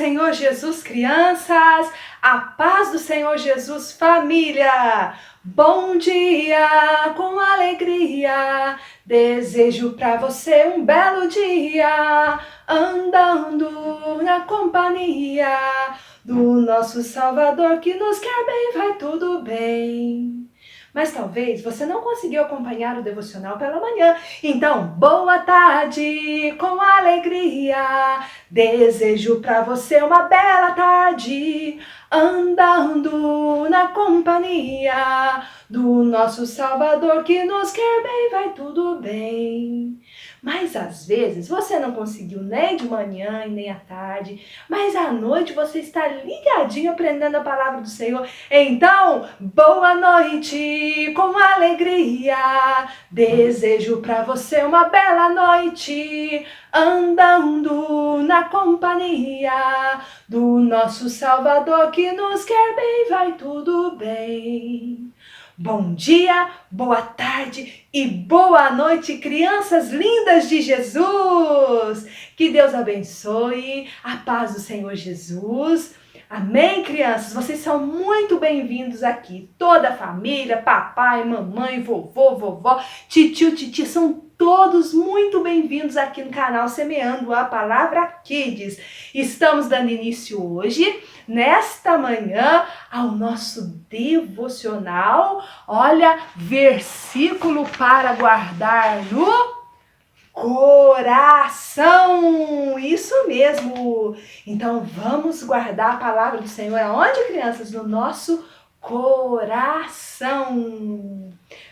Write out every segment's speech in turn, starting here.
Senhor Jesus, crianças! A paz do Senhor Jesus, família! Bom dia, com alegria! Desejo pra você um belo dia, andando na companhia do nosso Salvador que nos quer bem, vai tudo bem. Mas talvez você não conseguiu acompanhar o devocional pela manhã. Então, boa tarde, com alegria. Desejo pra você uma bela tarde, andando na companhia do nosso Salvador que nos quer bem, vai tudo bem. Mas às vezes você não conseguiu nem de manhã e nem à tarde, mas à noite você está ligadinho aprendendo a palavra do Senhor. Então, boa noite, com alegria. Desejo pra você uma bela noite, andando na companhia do nosso Salvador que nos quer bem, vai tudo bem. Bom dia, boa tarde e boa noite, crianças lindas de Jesus! Que Deus abençoe, a paz do Senhor Jesus. Amém, crianças? Vocês são muito bem-vindos aqui. Toda a família, papai, mamãe, vovô, vovó, titio, titia, são todos muito bem-vindos aqui no canal Semeando a Palavra Kids. Estamos dando início hoje, nesta manhã, ao nosso devocional. Olha, versículo para guardar no coração, isso mesmo. Então vamos guardar a palavra do Senhor aonde, crianças? No nosso coração.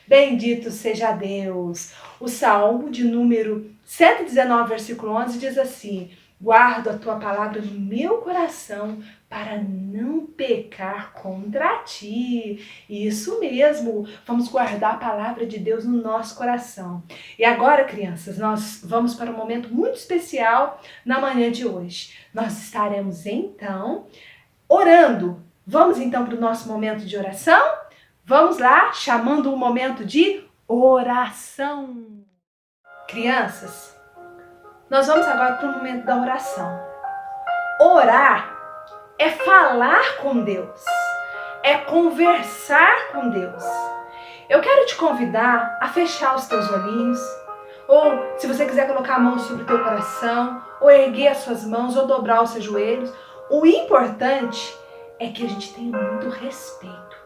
Bendito seja Deus. O Salmo de número 119, versículo 11 diz assim: guardo a tua palavra no meu coração para não pecar contra ti. Isso mesmo, vamos guardar a palavra de Deus no nosso coração. E agora, crianças, nós vamos para um momento muito especial na manhã de hoje. Nós estaremos então orando. Vamos então para o nosso momento de oração? Vamos lá, chamando um momento de oração. Crianças, nós vamos agora para o momento da oração. Orar é falar com Deus, é conversar com Deus. Eu quero te convidar a fechar os teus olhinhos, ou se você quiser colocar a mão sobre o teu coração, ou erguer as suas mãos, ou dobrar os seus joelhos. O importante é que a gente tenha muito respeito,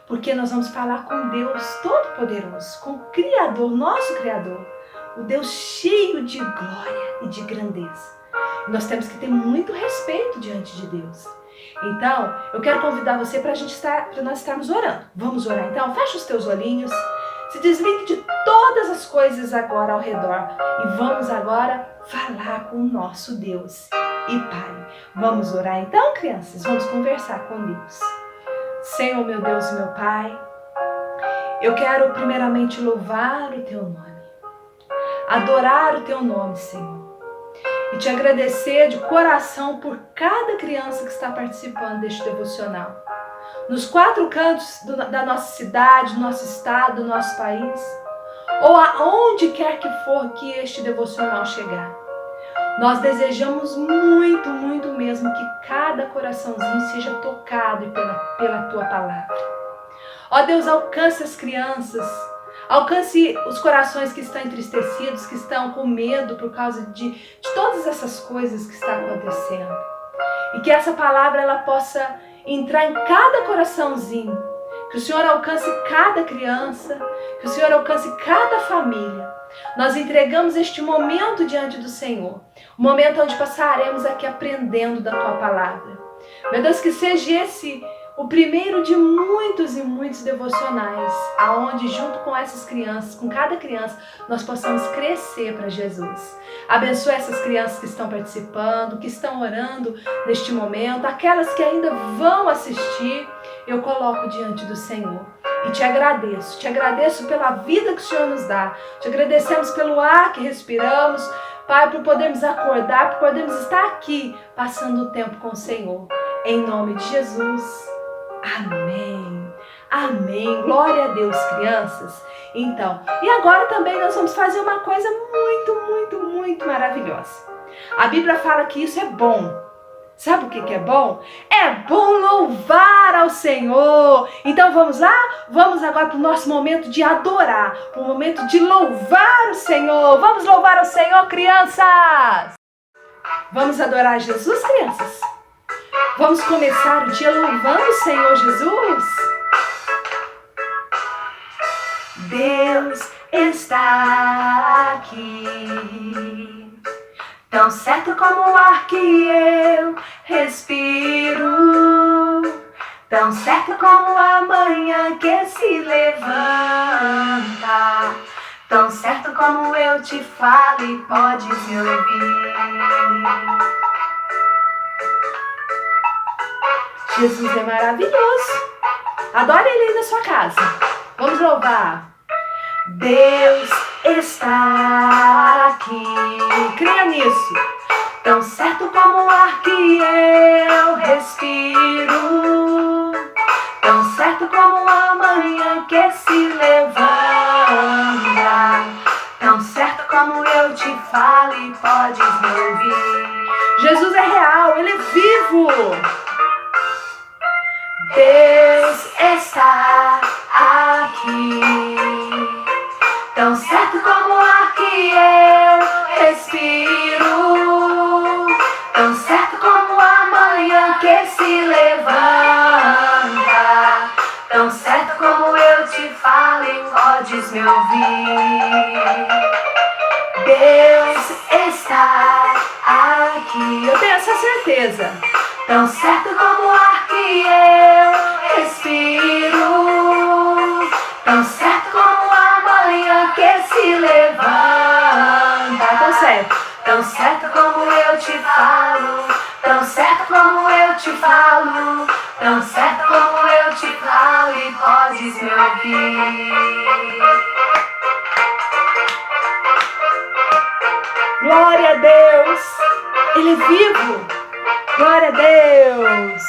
porque nós vamos falar com Deus Todo-Poderoso, com o Criador, nosso Criador, o Deus cheio de glória e de grandeza. Nós temos que ter muito respeito diante de Deus. Então, eu quero convidar você para nós estarmos orando. Vamos orar então? Fecha os teus olhinhos, se desligue de todas as coisas agora ao redor e vamos agora falar com o nosso Deus e Pai. Vamos orar então, crianças? Vamos conversar com Deus. Senhor, meu Deus e meu Pai, eu quero primeiramente louvar o teu nome, adorar o teu nome, Senhor, e te agradecer de coração por cada criança que está participando deste devocional. Nos 4 cantos da nossa cidade, do nosso estado, do nosso país, ou aonde quer que for que este devocional chegar. Nós desejamos muito, muito mesmo que cada coraçãozinho seja tocado pela tua palavra. Ó Deus, alcance as crianças, alcance os corações que estão entristecidos, que estão com medo por causa de todas essas coisas que estão acontecendo. E que essa palavra ela possa entrar em cada coraçãozinho. Que o Senhor alcance cada criança, que o Senhor alcance cada família. Nós entregamos este momento diante do Senhor. O momento onde passaremos aqui aprendendo da tua palavra. Meu Deus, que seja esse o primeiro de muitos e muitos devocionais, aonde junto com essas crianças, com cada criança, nós possamos crescer para Jesus. Abençoe essas crianças que estão participando, que estão orando neste momento, aquelas que ainda vão assistir, eu coloco diante do Senhor. E te agradeço pela vida que o Senhor nos dá, te agradecemos pelo ar que respiramos, Pai, por podermos acordar, por podermos estar aqui, passando o tempo com o Senhor. Em nome de Jesus. Amém. Amém. Glória a Deus, crianças. Então, e agora também nós vamos fazer uma coisa muito, muito, muito maravilhosa. A Bíblia fala que isso é bom. Sabe o que é bom? É bom louvar ao Senhor. Então vamos lá? Vamos agora para o nosso momento de adorar, o momento de louvar o Senhor. Vamos louvar ao Senhor, crianças! Vamos adorar Jesus, crianças? Vamos começar o dia louvando o Senhor Jesus? Deus está aqui, tão certo como o ar que eu respiro, tão certo como a manhã que se levanta, tão certo como eu te falo e podes me ouvir. Jesus é maravilhoso. Adore Ele aí na sua casa. Vamos louvar. Deus está aqui. Creia nisso. Tão certo como o ar que eu respiro, tão certo como a manhã que se levanta, tão certo como eu te falo e podes me ouvir. Jesus é real, Ele é vivo. Deus está aqui, tão certo como o ar que eu respiro, tão certo como a manhã que se levanta, tão certo como eu te falo e podes me ouvir. Deus está aqui, eu tenho essa certeza. Tão certo como o ar que eu respiro, tão certo como a manhã que se levanta. Tão certo como eu te falo, tão certo como eu te falo, tão certo como eu te falo e podes me ouvir. Glória a Deus, Ele é vivo. Glória a Deus.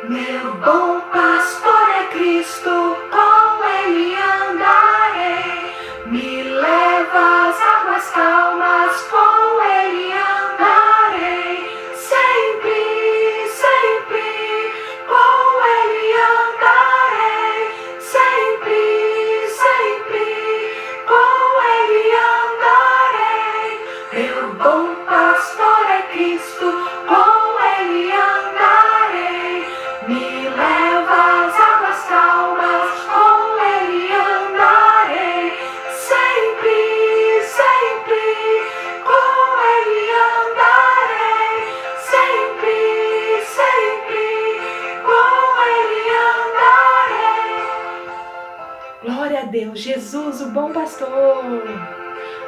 Meu bom pastor é Cristo, com Ele andarei. Me leva às águas calmas, com Ele andarei. Sempre, sempre, com Ele andarei. Sempre, sempre, com Ele andarei. Meu bom pastor é Cristo, com Ele andarei. Me leva às águas calmas, com Ele andarei. Sempre, sempre, com Ele andarei. Sempre, sempre, com Ele andarei. Glória a Deus, Jesus, o bom pastor.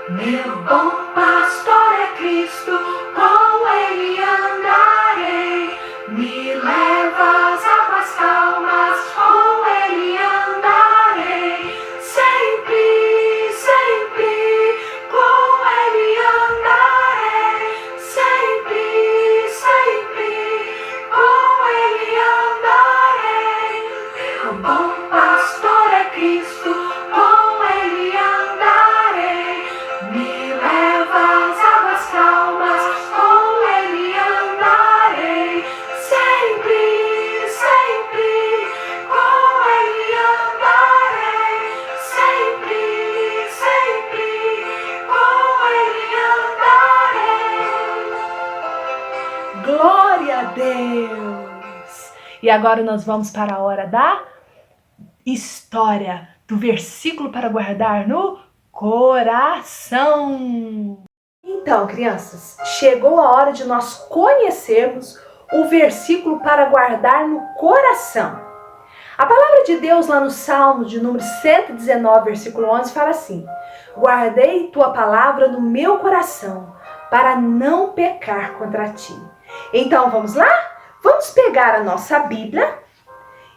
Meu bom pastor é Cristo, com Ele andarei. Me leva às águas calmas, com Ele andarei. Sempre, sempre, com Ele andarei. Sempre, sempre, com Ele andarei. Meu bom pastor é Cristo, com Ele andarei. Me leva às águas calmas, com Ele andarei. Sempre, sempre, com Ele andarei. Sempre, sempre, com Ele andarei. Glória a Deus! E agora nós vamos para a hora da história, do versículo para guardar no coração. Então, crianças, chegou a hora de nós conhecermos o versículo para guardar no coração. A palavra de Deus lá no Salmo de número 119, versículo 11, fala assim: guardei tua palavra no meu coração, para não pecar contra ti. Então, vamos lá? Vamos pegar a nossa Bíblia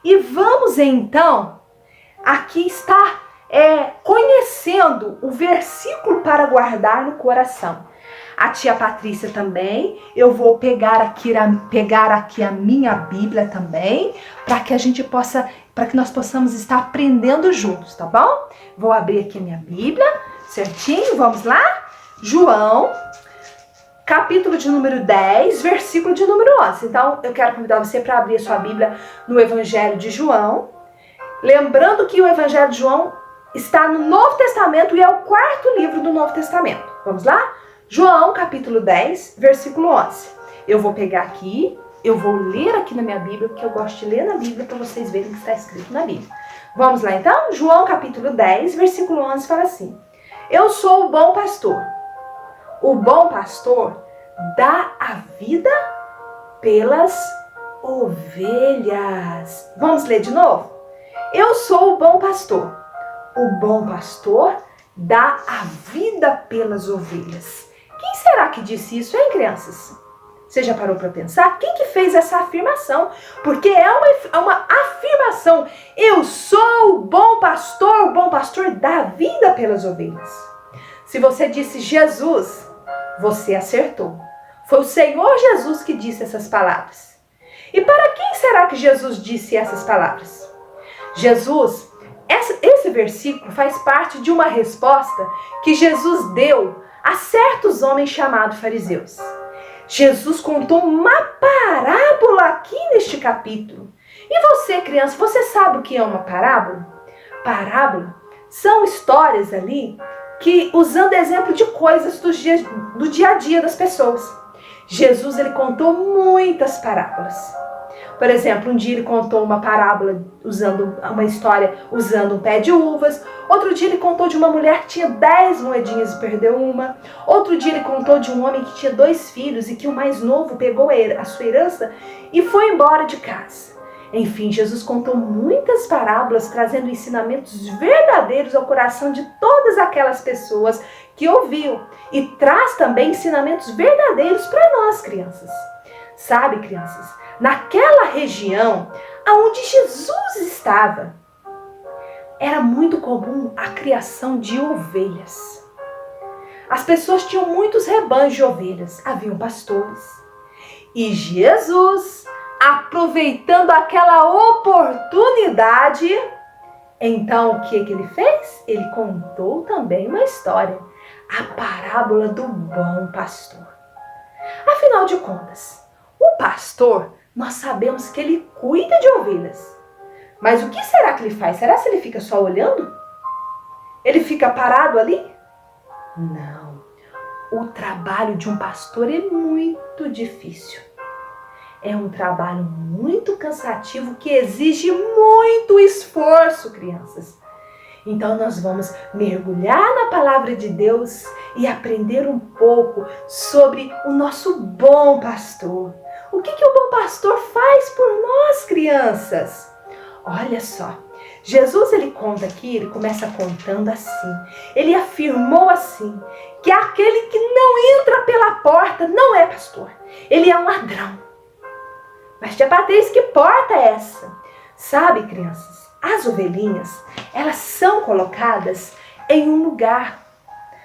e vamos então, aqui está conhecendo o versículo para guardar no coração. A tia Patrícia também, eu vou pegar aqui a minha Bíblia também, para que nós possamos estar aprendendo juntos, tá bom? Vou abrir aqui a minha Bíblia, certinho, vamos lá? João, capítulo de número 10, versículo de número 11. Então, eu quero convidar você para abrir a sua Bíblia no Evangelho de João. Lembrando que o Evangelho de João está no Novo Testamento e é o quarto livro do Novo Testamento. Vamos lá? João, capítulo 10, versículo 11. Eu vou pegar aqui, eu vou ler aqui na minha Bíblia, porque eu gosto de ler na Bíblia para vocês verem o que está escrito na Bíblia. Vamos lá então? João, capítulo 10, versículo 11 fala assim: Eu sou o bom pastor. O bom pastor dá a vida pelas ovelhas. Vamos ler de novo? Eu sou o bom pastor. O bom pastor dá a vida pelas ovelhas. Quem será que disse isso, hein, crianças? Você já parou para pensar? Quem que fez essa afirmação? Porque é uma afirmação. Eu sou o bom pastor dá a vida pelas ovelhas. Se você disse Jesus, você acertou. Foi o Senhor Jesus que disse essas palavras. E para quem será que Jesus disse essas palavras? Jesus, esse versículo faz parte de uma resposta que Jesus deu a certos homens chamados fariseus. Jesus contou uma parábola aqui neste capítulo. E você, criança, você sabe o que é uma parábola? Parábola são histórias ali que, usando exemplo de coisas do dia a dia das pessoas. Jesus, ele contou muitas parábolas. Por exemplo, um dia ele contou uma parábola uma história usando um pé de uvas. Outro dia ele contou de uma mulher que tinha 10 moedinhas e perdeu uma. Outro dia ele contou de um homem que tinha 2 filhos e que o mais novo pegou a sua herança e foi embora de casa. Enfim, Jesus contou muitas parábolas, trazendo ensinamentos verdadeiros ao coração de todas aquelas pessoas que ouviam. E traz também ensinamentos verdadeiros para nós, crianças. Sabe, crianças, naquela região onde Jesus estava, era muito comum a criação de ovelhas. As pessoas tinham muitos rebanhos de ovelhas, haviam pastores. E Jesus, aproveitando aquela oportunidade, então o que ele fez? Ele contou também uma história, a parábola do bom pastor. Afinal de contas, o pastor, nós sabemos que ele cuida de ovelhas. Mas o que será que ele faz? Será que ele fica só olhando? Ele fica parado ali? Não. O trabalho de um pastor é muito difícil. É um trabalho muito cansativo que exige muito esforço, crianças. Então nós vamos mergulhar na palavra de Deus e aprender um pouco sobre o nosso bom pastor. O que o bom pastor faz por nós, crianças? Olha só, Jesus ele conta aqui, ele começa contando assim. Ele afirmou assim, que aquele que não entra pela porta não é pastor. Ele é um ladrão. Mas tia Patrícia, que porta é essa? Sabe, crianças, as ovelhinhas, elas são colocadas em um lugar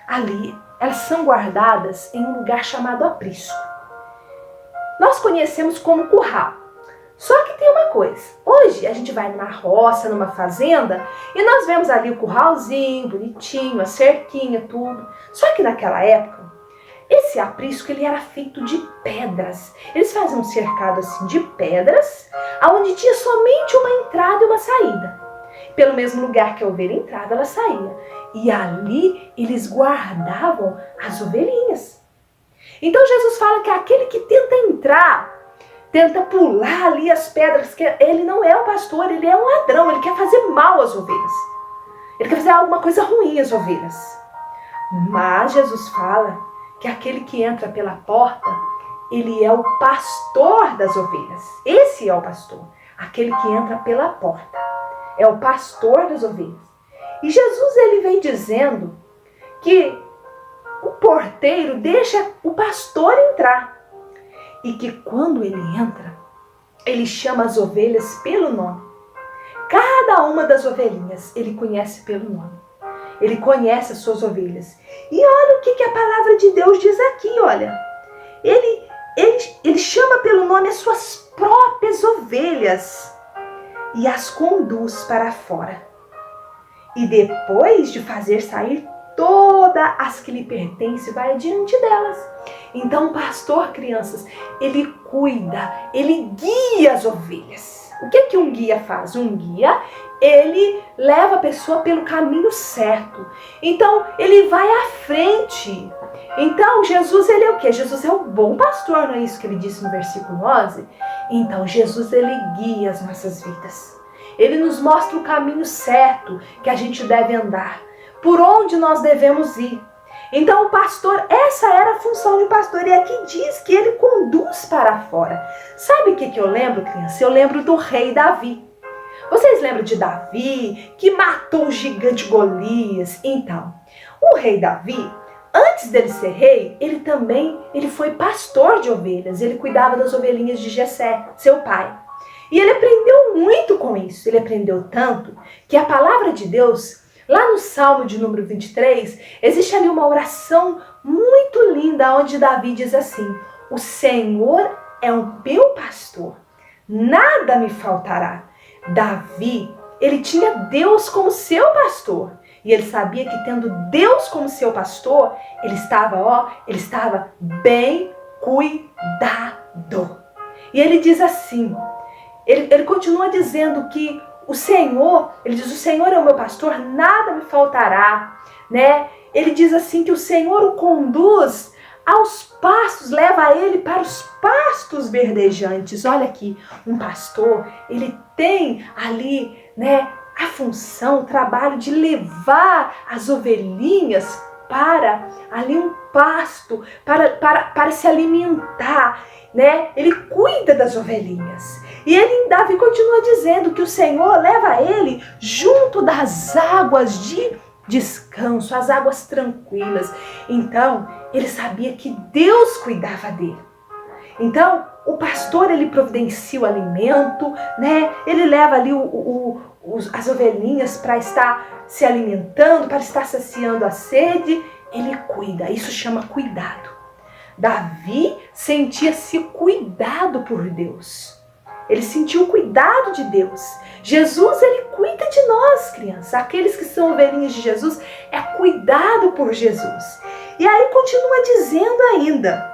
ali. Elas são guardadas em um lugar chamado aprisco. Nós conhecemos como curral. Só que tem uma coisa. Hoje a gente vai numa roça, numa fazenda, e nós vemos ali o curralzinho, bonitinho, a cerquinha, tudo. Só que naquela época, esse aprisco ele era feito de pedras. Eles faziam um cercado assim de pedras, onde tinha somente uma entrada e uma saída. Pelo mesmo lugar que a ovelha entrava, ela saía. E ali eles guardavam as ovelhinhas. Então Jesus fala que aquele que tenta entrar, tenta pular ali as pedras, que ele não é o pastor, ele é um ladrão, ele quer fazer mal às ovelhas. Ele quer fazer alguma coisa ruim às ovelhas. Mas Jesus fala que aquele que entra pela porta, ele é o pastor das ovelhas. Esse é o pastor, aquele que entra pela porta. É o pastor das ovelhas. E Jesus ele vem dizendo que o porteiro deixa o pastor entrar. E que quando ele entra, ele chama as ovelhas pelo nome. Cada uma das ovelhinhas ele conhece pelo nome. Ele conhece as suas ovelhas. E olha o que a palavra de Deus diz aqui, olha. Ele chama pelo nome as suas próprias ovelhas e as conduz para fora. E depois de fazer sair todas as que lhe pertencem, vai adiante delas. Então o pastor, crianças, ele cuida, ele guia as ovelhas. O que que um guia faz? Um guia, ele leva a pessoa pelo caminho certo. Então ele vai à frente. Então Jesus, ele é o quê? Jesus é o bom pastor, não é isso que ele disse no versículo 11? Então Jesus, ele guia as nossas vidas. Ele nos mostra o caminho certo que a gente deve andar, por onde nós devemos ir. Então o pastor, essa era a função de um pastor, e aqui diz que ele conduz para fora. Sabe o que eu lembro, criança? Eu lembro do rei Davi. Vocês lembram de Davi, que matou o gigante Golias? Então, o rei Davi, antes dele ser rei, ele foi pastor de ovelhas, ele cuidava das ovelhinhas de Jessé, seu pai. E ele aprendeu muito com isso, ele aprendeu tanto que a palavra de Deus, lá no Salmo de número 23, existe ali uma oração muito linda, onde Davi diz assim: o Senhor é o meu pastor, nada me faltará. Davi, ele tinha Deus como seu pastor, e ele sabia que tendo Deus como seu pastor, ele estava bem cuidado. E ele diz assim, ele continua dizendo que o Senhor, ele diz, o Senhor é o meu pastor, nada me faltará, né? Ele diz assim que o Senhor o conduz aos pastos, leva ele para os pastos verdejantes. Olha aqui, um pastor, ele tem ali, né, a função, o trabalho de levar as ovelhinhas para ali um pasto, para se alimentar, né? Ele cuida das ovelhinhas. E Davi continua dizendo que o Senhor leva ele junto das águas de descanso, as águas tranquilas. Então, ele sabia que Deus cuidava dele. Então, o pastor, ele providencia o alimento, né? Ele leva ali as ovelhinhas para estar se alimentando, para estar saciando a sede. Ele cuida, isso chama cuidado. Davi sentia-se cuidado por Deus. Ele sentiu o cuidado de Deus. Jesus, ele cuida de nós, crianças. Aqueles que são ovelhinhas de Jesus, é cuidado por Jesus. E aí continua dizendo ainda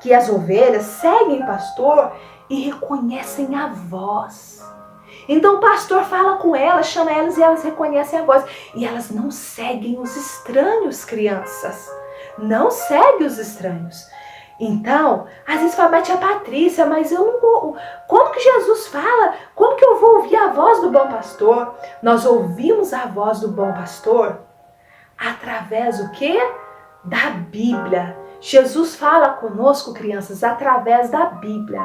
que as ovelhas seguem o pastor e reconhecem a voz. Então o pastor fala com elas, chama elas e elas reconhecem a voz. E elas não seguem os estranhos, crianças. Não seguem os estranhos. Então, às vezes fala, mas tia Patrícia, mas eu não vou. Como que Jesus fala? Como que eu vou ouvir a voz do bom pastor? Nós ouvimos a voz do bom pastor através do quê? Da Bíblia. Jesus fala conosco, crianças, através da Bíblia,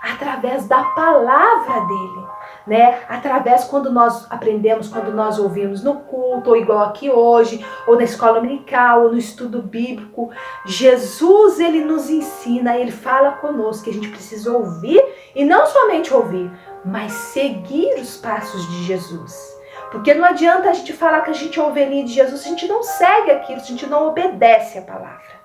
através da palavra dele, né? Através quando nós aprendemos, quando nós ouvimos no culto, ou igual aqui hoje, ou na escola dominical, ou no estudo bíblico. Jesus, ele nos ensina, ele fala conosco que a gente precisa ouvir, e não somente ouvir, mas seguir os passos de Jesus. Porque não adianta a gente falar que a gente é ovelhinha de Jesus, se a gente não segue aquilo, se a gente não obedece a palavra,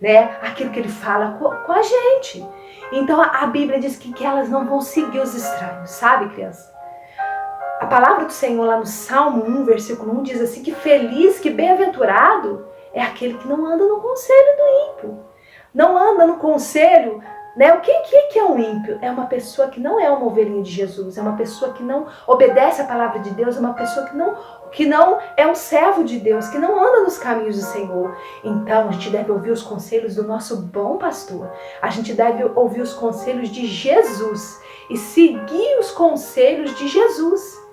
né? Aquilo que ele fala com a gente. Então a Bíblia diz que elas não vão seguir os estranhos, sabe, criança? A palavra do Senhor lá no Salmo 1, versículo 1 diz assim que feliz, que bem-aventurado é aquele que não anda no conselho do ímpio. Não anda no conselho, né? O que é um ímpio? É uma pessoa que não é uma ovelhinha de Jesus, é uma pessoa que não obedece a palavra de Deus, é uma pessoa que não é um servo de Deus, que não anda nos caminhos do Senhor. Então a gente deve ouvir os conselhos do nosso bom pastor. A gente deve ouvir os conselhos de Jesus e seguir os conselhos de Jesus.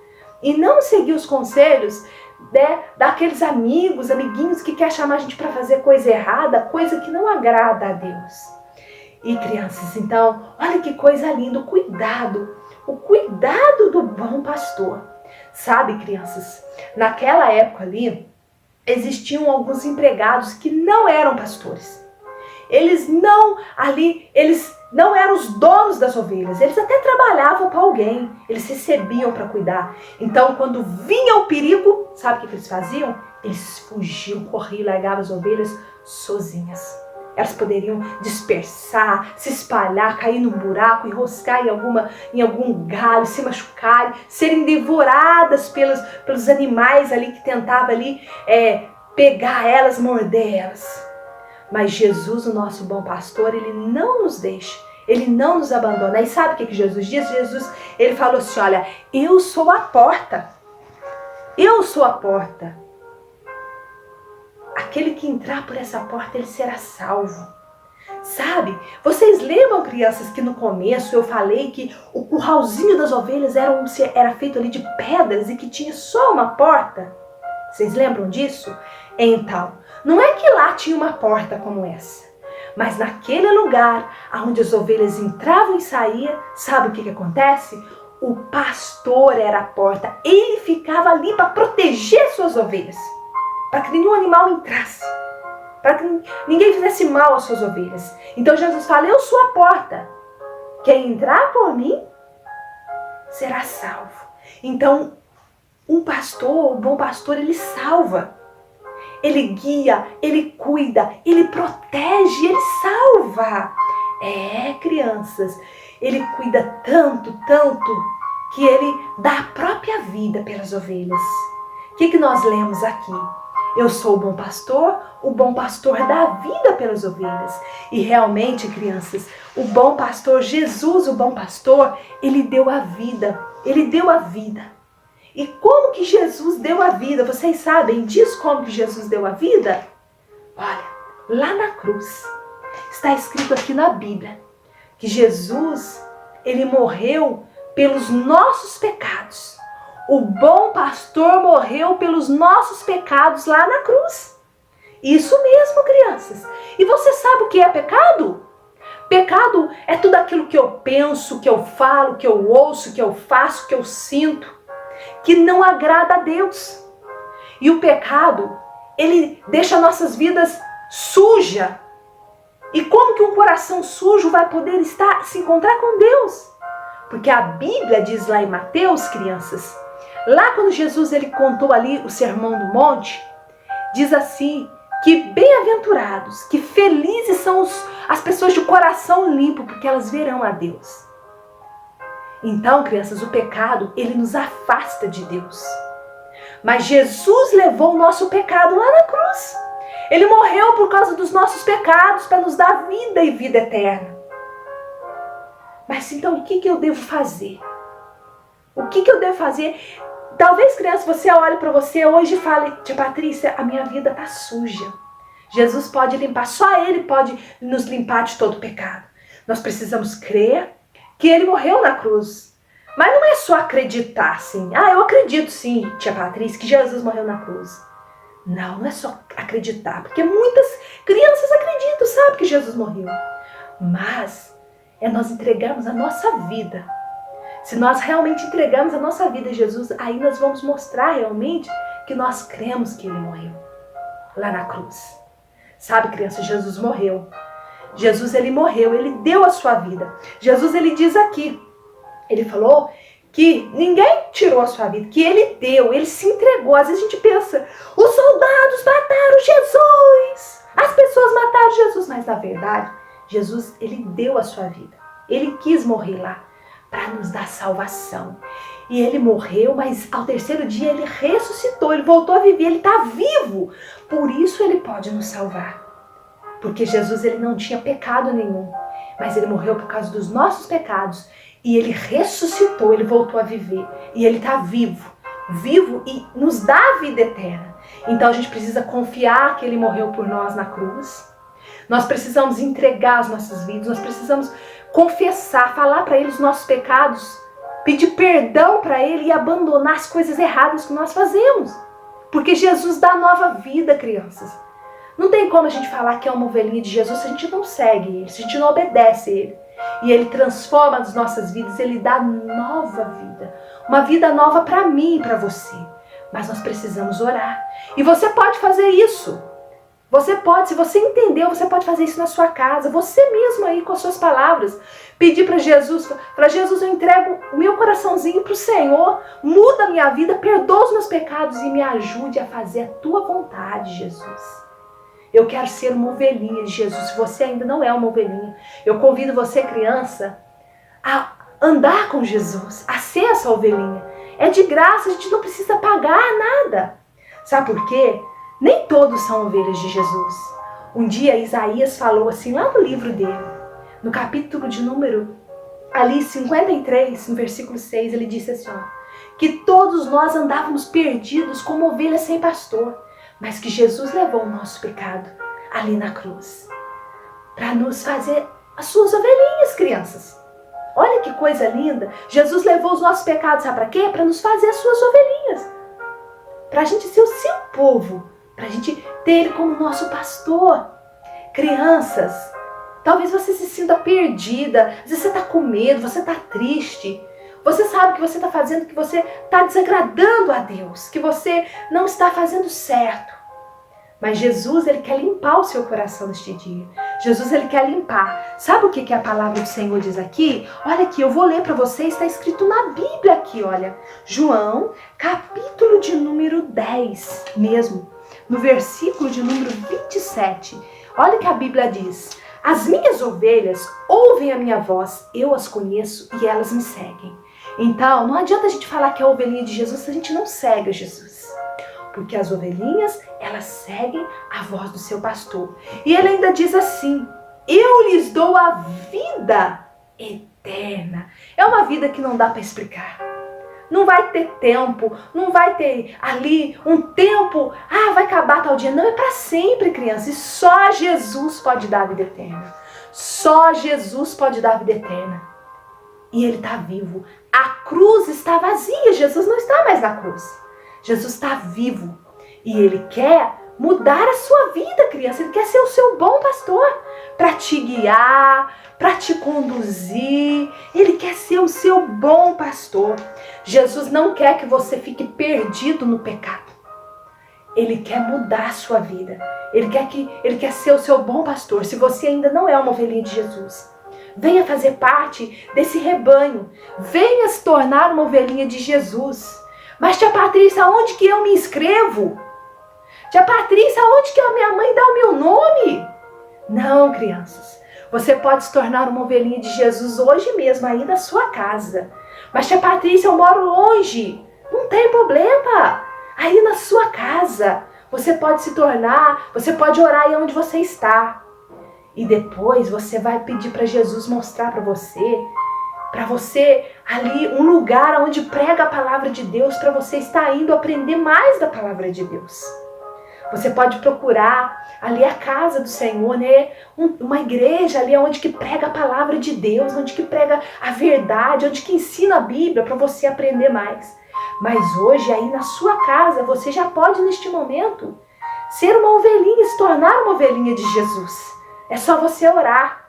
E não seguir os conselhos, né, daqueles amiguinhos que querem chamar a gente para fazer coisa errada, coisa que não agrada a Deus. E crianças, então, olha que coisa linda, o cuidado do bom pastor. Sabe, crianças, naquela época ali, existiam alguns empregados que não eram pastores. Eles não eram os donos das ovelhas, eles até trabalhavam para alguém, eles recebiam para cuidar. Então, quando vinha o perigo, sabe o que eles faziam? Eles fugiam, corriam, largavam as ovelhas sozinhas. Elas poderiam dispersar, se espalhar, cair num buraco, enroscar em algum galho, se machucarem, serem devoradas pelos animais ali que tentavam ali pegar elas, morder elas. Mas Jesus, o nosso bom pastor, ele não nos deixa, ele não nos abandona. E sabe o que Jesus diz? Jesus, ele falou assim, olha, eu sou a porta. Eu sou a porta. Aquele que entrar por essa porta, ele será salvo. Sabe? Vocês lembram, crianças, que no começo eu falei que o curralzinho das ovelhas era feito ali de pedras e que tinha só uma porta? Vocês lembram disso? Então, não é que lá tinha uma porta como essa, mas naquele lugar onde as ovelhas entravam e saíam, sabe o que acontece? O pastor era a porta, ele ficava ali para proteger suas ovelhas, para que nenhum animal entrasse, para que ninguém fizesse mal às suas ovelhas. Então Jesus fala, eu sou a porta, quem entrar por mim será salvo. Então, um pastor, um bom pastor, ele salva, ele guia, ele cuida, ele protege, ele salva. Crianças, ele cuida tanto, que ele dá a própria vida pelas ovelhas. O que nós lemos aqui? Eu sou o bom pastor dá a vida pelas ovelhas. E realmente, crianças, o bom pastor, Jesus, o bom pastor, ele deu a vida. Ele deu a vida. E como que Jesus deu a vida? Vocês sabem? Diz como que Jesus deu a vida? Olha, lá na cruz, está escrito aqui na Bíblia, que Jesus, ele morreu pelos nossos pecados. O bom pastor morreu pelos nossos pecados lá na cruz. Isso mesmo, crianças. E você sabe o que é pecado? Pecado é tudo aquilo que eu penso, que eu falo, que eu ouço, que eu faço, que eu sinto, que não agrada a Deus. E o pecado, ele deixa nossas vidas sujas. E como que um coração sujo vai poder se encontrar com Deus? Porque a Bíblia diz lá em Mateus, crianças, lá quando Jesus ele contou ali o Sermão do Monte, diz assim, que bem-aventurados, que felizes são as pessoas de coração limpo, porque elas verão a Deus. Então, crianças, o pecado, ele nos afasta de Deus. Mas Jesus levou o nosso pecado lá na cruz. Ele morreu por causa dos nossos pecados, para nos dar vida e vida eterna. Mas então, o que eu devo fazer? O que eu devo fazer? Talvez, criança, você olhe para você hoje e fale, tia Patrícia, a minha vida está suja. Jesus pode limpar, só Ele pode nos limpar de todo pecado. Nós precisamos crer que Ele morreu na cruz. Mas não é só acreditar, assim. Eu acredito sim, tia Patrícia, que Jesus morreu na cruz. Não é só acreditar, porque muitas crianças acreditam, sabem que Jesus morreu. Mas é nós entregarmos a nossa vida. Se nós realmente entregarmos a nossa vida a Jesus, aí nós vamos mostrar realmente que nós cremos que Ele morreu lá na cruz. Sabe, criança, Jesus morreu. Jesus, Ele morreu, Ele deu a sua vida. Jesus, Ele diz aqui, Ele falou que ninguém tirou a sua vida, que Ele deu, Ele se entregou. Às vezes a gente pensa, os soldados mataram Jesus, as pessoas mataram Jesus, mas na verdade, Jesus, Ele deu a sua vida. Ele quis morrer lá para nos dar salvação. E Ele morreu, mas ao terceiro dia Ele ressuscitou, Ele voltou a viver, Ele está vivo. Por isso Ele pode nos salvar. Porque Jesus, Ele não tinha pecado nenhum, mas Ele morreu por causa dos nossos pecados. E Ele ressuscitou, Ele voltou a viver. E Ele está vivo e nos dá a vida eterna. Então a gente precisa confiar que Ele morreu por nós na cruz. Nós precisamos entregar as nossas vidas, nós precisamos confessar, falar para Ele os nossos pecados, pedir perdão para Ele e abandonar as coisas erradas que nós fazemos. Porque Jesus dá nova vida, crianças. Não tem como a gente falar que é uma ovelhinha de Jesus se a gente não segue Ele, se a gente não obedece Ele. E Ele transforma as nossas vidas, Ele dá nova vida. Uma vida nova para mim e para você. Mas nós precisamos orar. E você pode fazer isso. Você pode, se você entendeu, você pode fazer isso na sua casa. Você mesmo aí com as suas palavras. Pedir para Jesus, eu entrego o meu coraçãozinho para o Senhor. Muda a minha vida, perdoa os meus pecados e me ajude a fazer a tua vontade, Jesus. Eu quero ser uma ovelhinha de Jesus. Se você ainda não é uma ovelhinha, eu convido você, criança, a andar com Jesus, a ser essa ovelhinha. É de graça, a gente não precisa pagar nada. Sabe por quê? Nem todos são ovelhas de Jesus. Um dia Isaías falou assim lá no livro dele, no capítulo de número ali 53, no versículo 6, ele disse assim, que todos nós andávamos perdidos como ovelhas sem pastor, mas que Jesus levou o nosso pecado ali na cruz, para nos fazer as suas ovelhinhas, crianças. Olha que coisa linda. Jesus levou os nossos pecados, sabe para quê? Para nos fazer as suas ovelhinhas. Para a gente ser o seu povo. Para a gente ter ele como nosso pastor. Crianças, talvez você se sinta perdida. Às vezes você está com medo, você está triste. Você sabe que você está fazendo, que você está desagradando a Deus. Que você não está fazendo certo. Mas Jesus, ele quer limpar o seu coração neste dia. Jesus, ele quer limpar. Sabe o que a palavra do Senhor diz aqui? Olha aqui, eu vou ler para vocês, está escrito na Bíblia aqui, olha. João, capítulo de número 10 mesmo, no versículo de número 27. Olha o que a Bíblia diz. As minhas ovelhas ouvem a minha voz, eu as conheço e elas me seguem. Então, não adianta a gente falar que é a ovelhinha de Jesus se a gente não segue a Jesus. Porque as ovelhinhas, elas seguem a voz do seu pastor. E ele ainda diz assim, eu lhes dou a vida eterna. É uma vida que não dá para explicar. Não vai ter tempo, não vai ter ali um tempo, vai acabar tal dia. Não, é para sempre, criança. E só Jesus pode dar a vida eterna. Só Jesus pode dar a vida eterna. E ele está vivo. A cruz está vazia, Jesus não está mais na cruz. Jesus está vivo e ele quer mudar a sua vida, criança. Ele quer ser o seu bom pastor para te guiar, para te conduzir. Ele quer ser o seu bom pastor. Jesus não quer que você fique perdido no pecado. Ele quer mudar a sua vida. Ele quer ser o seu bom pastor. Se você ainda não é uma ovelhinha de Jesus, venha fazer parte desse rebanho. Venha se tornar uma ovelhinha de Jesus. Mas tia Patrícia, onde que eu me inscrevo? Tia Patrícia, onde que a minha mãe dá o meu nome? Não, crianças. Você pode se tornar uma ovelhinha de Jesus hoje mesmo, aí na sua casa. Mas tia Patrícia, eu moro longe. Não tem problema. Aí na sua casa, você pode se tornar, você pode orar aí onde você está. E depois você vai pedir para Jesus mostrar para você ali um lugar onde prega a palavra de Deus, para você estar indo aprender mais da palavra de Deus. Você pode procurar ali a casa do Senhor, né? Uma igreja ali onde que prega a palavra de Deus, onde que prega a verdade, onde que ensina a Bíblia para você aprender mais. Mas hoje aí na sua casa você já pode neste momento ser uma ovelhinha, se tornar uma ovelhinha de Jesus. É só você orar.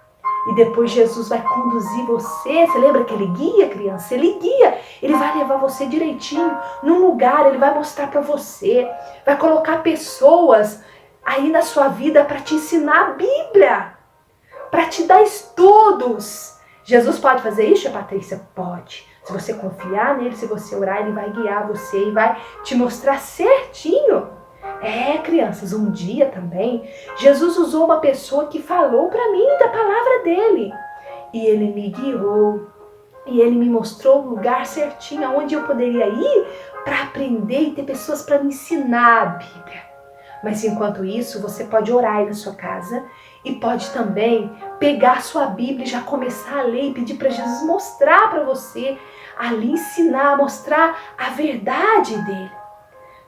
E depois Jesus vai conduzir você. Você lembra que ele guia, criança? Ele guia. Ele vai levar você direitinho num lugar. Ele vai mostrar para você. Vai colocar pessoas aí na sua vida para te ensinar a Bíblia. Para te dar estudos. Jesus pode fazer isso, Patrícia? Pode. Se você confiar nele, se você orar, ele vai guiar você e vai te mostrar certinho. Crianças, um dia também, Jesus usou uma pessoa que falou para mim da palavra dele. E ele me guiou. E ele me mostrou o lugar certinho aonde eu poderia ir para aprender e ter pessoas para me ensinar a Bíblia. Mas enquanto isso, você pode orar aí na sua casa e pode também pegar a sua Bíblia e já começar a ler e pedir para Jesus mostrar para você, ali ensinar, mostrar a verdade dele.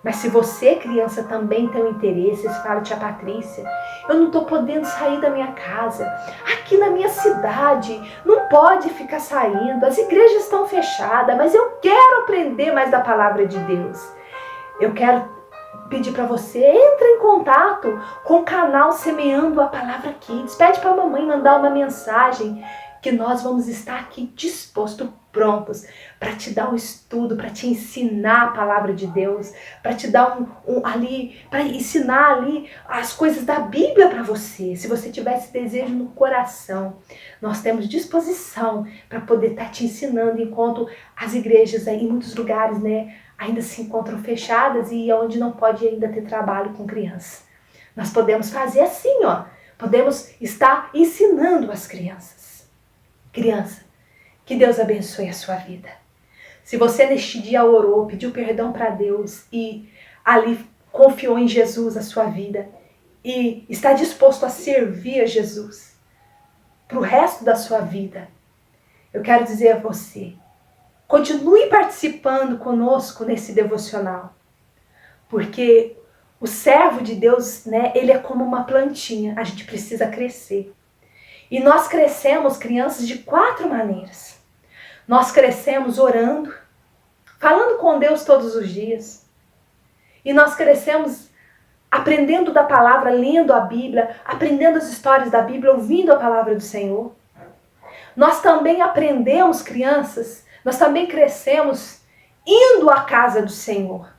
Mas se você, criança, também tem um interesse, você fala, tia Patrícia, eu não estou podendo sair da minha casa, aqui na minha cidade, não pode ficar saindo, as igrejas estão fechadas, mas eu quero aprender mais da palavra de Deus. Eu quero pedir para você, entre em contato com o canal Semeando a Palavra Kids, pede para a mamãe mandar uma mensagem, que nós vamos estar aqui dispostos, prontos, para te dar um estudo, para te ensinar a palavra de Deus, para te dar para ensinar ali as coisas da Bíblia para você. Se você tiver esse desejo no coração, nós temos disposição para poder estar te ensinando, enquanto as igrejas aí, em muitos lugares, né, ainda se encontram fechadas e onde não pode ainda ter trabalho com criança. Nós podemos fazer assim, podemos estar ensinando as crianças. Criança, que Deus abençoe a sua vida. Se você neste dia orou, pediu perdão para Deus e ali confiou em Jesus a sua vida e está disposto a servir a Jesus para o resto da sua vida, eu quero dizer a você, continue participando conosco nesse devocional, porque o servo de Deus, né, ele é como uma plantinha, a gente precisa crescer. E nós crescemos, crianças, de 4 maneiras. Nós crescemos orando, falando com Deus todos os dias. E nós crescemos aprendendo da palavra, lendo a Bíblia, aprendendo as histórias da Bíblia, ouvindo a palavra do Senhor. Nós também aprendemos, crianças, nós também crescemos indo à casa do Senhor.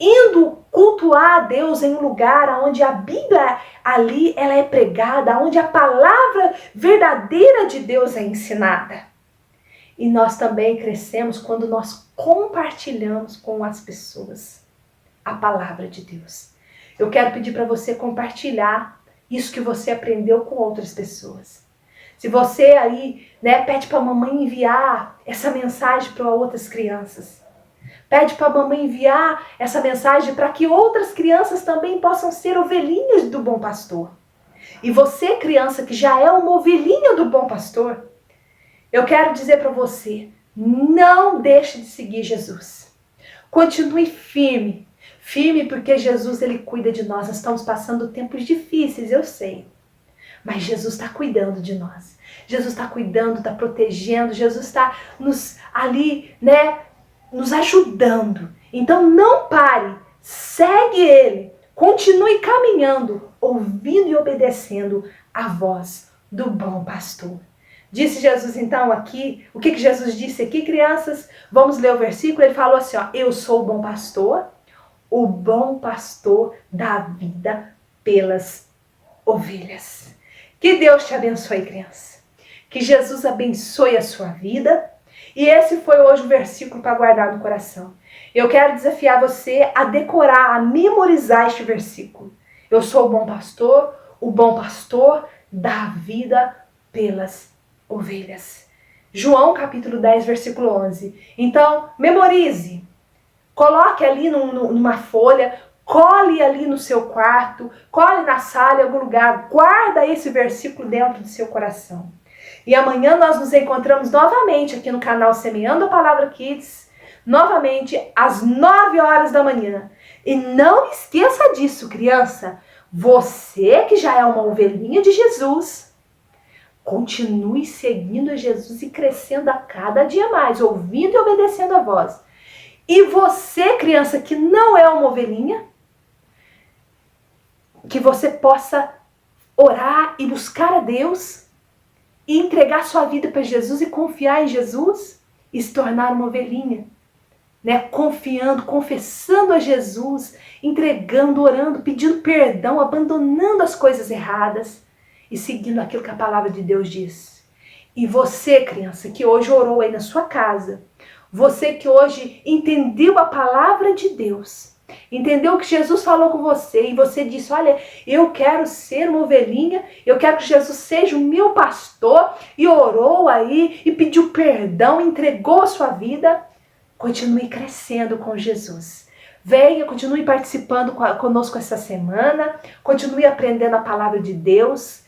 Indo cultuar a Deus em um lugar onde a Bíblia ali ela é pregada, onde a palavra verdadeira de Deus é ensinada. E nós também crescemos quando nós compartilhamos com as pessoas a palavra de Deus. Eu quero pedir para você compartilhar isso que você aprendeu com outras pessoas. Se você aí, né, pede para a mamãe enviar essa mensagem para outras crianças. Pede para a mamãe enviar essa mensagem para que outras crianças também possam ser ovelhinhas do bom pastor. E você, criança, que já é uma ovelhinha do bom pastor, eu quero dizer para você, não deixe de seguir Jesus. Continue firme. Firme porque Jesus, ele cuida de nós. Nós estamos passando tempos difíceis, eu sei. Mas Jesus está cuidando de nós. Jesus está cuidando, está protegendo. Jesus está nos ali, né, nos ajudando. Então não pare. Segue Ele. Continue caminhando, ouvindo e obedecendo a voz do bom pastor. Disse Jesus então aqui, o que Jesus disse aqui, crianças? Vamos ler o versículo. Ele falou assim, ó, eu sou o bom pastor dá vida pelas ovelhas. Que Deus te abençoe, criança. Que Jesus abençoe a sua vida. E esse foi hoje o versículo para guardar no coração. Eu quero desafiar você a decorar, a memorizar este versículo. Eu sou o bom pastor dá vida pelas ovelhas. João capítulo 10, versículo 11. Então, memorize. Coloque ali numa folha, cole ali no seu quarto, cole na sala, em algum lugar. Guarda esse versículo dentro do seu coração. E amanhã nós nos encontramos novamente aqui no canal Semeando a Palavra Kids, novamente às 9 horas da manhã. E não esqueça disso, criança. Você que já é uma ovelhinha de Jesus, continue seguindo a Jesus e crescendo a cada dia mais, ouvindo e obedecendo a voz. E você, criança, que não é uma ovelhinha, que você possa orar e buscar a Deus e entregar sua vida para Jesus e confiar em Jesus e se tornar uma ovelhinha, né? Confiando, confessando a Jesus, entregando, orando, pedindo perdão, abandonando as coisas erradas e seguindo aquilo que a palavra de Deus diz. E você, criança, que hoje orou aí na sua casa, você que hoje entendeu a palavra de Deus, entendeu o que Jesus falou com você e você disse, olha, eu quero ser uma ovelhinha, eu quero que Jesus seja o meu pastor, e orou aí e pediu perdão, entregou a sua vida, continue crescendo com Jesus. Venha, continue participando conosco essa semana, continue aprendendo a palavra de Deus,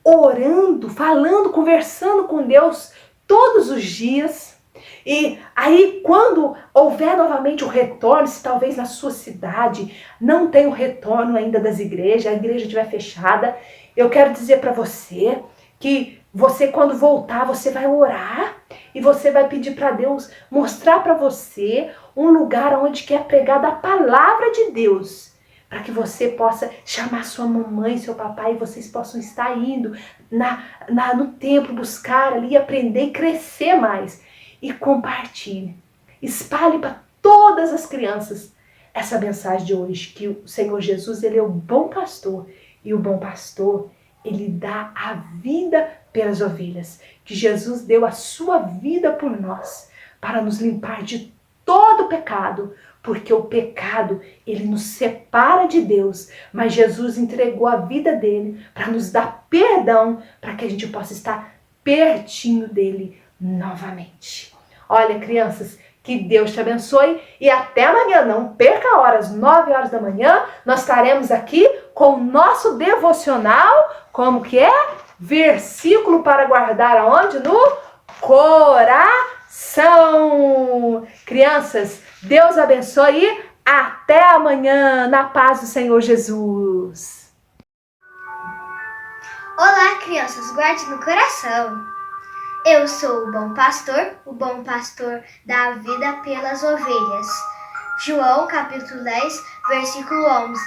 orando, falando, conversando com Deus todos os dias. E aí, quando houver novamente o retorno, se talvez na sua cidade não tem o retorno ainda das igrejas, a igreja estiver fechada, eu quero dizer para você que você, quando voltar, você vai orar e você vai pedir para Deus mostrar para você um lugar onde quer pregar a palavra de Deus, para que você possa chamar sua mamãe, seu papai, e vocês possam estar indo no templo, buscar ali, aprender e crescer mais. E compartilhe, espalhe para todas as crianças essa mensagem de hoje, que o Senhor Jesus, ele é o bom pastor, e o bom pastor, ele dá a vida pelas ovelhas, que Jesus deu a sua vida por nós, para nos limpar de todo pecado, porque o pecado, ele nos separa de Deus, mas Jesus entregou a vida dele para nos dar perdão, para que a gente possa estar pertinho dele novamente. Olha, crianças, Que Deus te abençoe e até amanhã. Não perca a hora, às 9 horas da manhã, nós estaremos aqui com o nosso devocional. Como que é? Versículo para guardar aonde? No coração. Crianças, Deus abençoe e até amanhã, na paz do Senhor Jesus. Olá, crianças, guarde no coração. Eu sou o bom pastor dá a vida pelas ovelhas. João capítulo 10, versículo 11.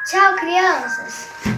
Tchau, crianças!